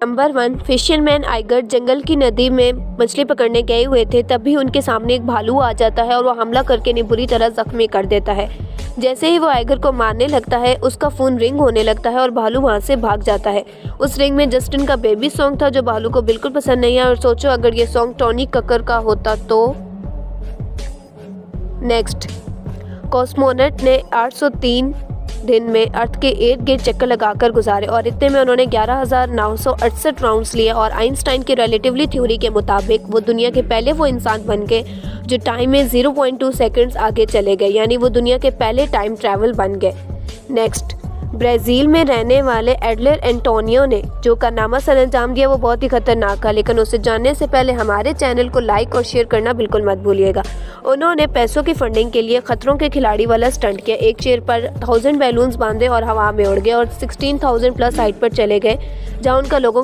Number 1, fisherman Iger जंगल की नदी में मछली पकड़ने गए हुए थे। तभी उनके सामने एक भालू आ जाता है और वो हमला करके इन्हें बुरी तरह जख्मी कर देता है। जैसे ही वो आइगर को मारने लगता है, उसका फोन रिंग होने लगता है और भालू वहाँ से भाग जाता है। उस रिंग में जस्टिन का बेबी सॉन्ग था जो भालू को बिल्कुल पसंद नहीं आया। और सोचो अगर ये सॉन्ग टोनी कक्कर का होता तो। नेक्स्ट, कॉस्मोनॉट ने 803 दिन में अर्थ के इर्द गिर्द चक्कर लगाकर गुजारे और इतने में उन्होंने 11,968 राउंड्स लिए। और आइंस्टाइन की रिलेटिविटी थ्योरी के मुताबिक वो दुनिया के पहले वो इंसान बन गए जो टाइम में 0.2 सेकंड्स आगे चले गए, यानी वो दुनिया के पहले टाइम ट्रैवल बन गए। नेक्स्ट, ब्राज़ील में रहने वाले एडलर एंटोनियो ने जो कारनामा सर अंजाम दिया वो बहुत ही खतरनाक था, लेकिन उसे जानने से पहले हमारे चैनल को लाइक और शेयर करना बिल्कुल मत भूलिएगा। उन्होंने पैसों की फंडिंग के लिए खतरों के खिलाड़ी वाला स्टंट किया। एक चेयर पर 1000 बैलून्स बांधे और हवा में उड़ गए और 16,000 प्लस हाइट पर चले गए, जहां उनका लोगों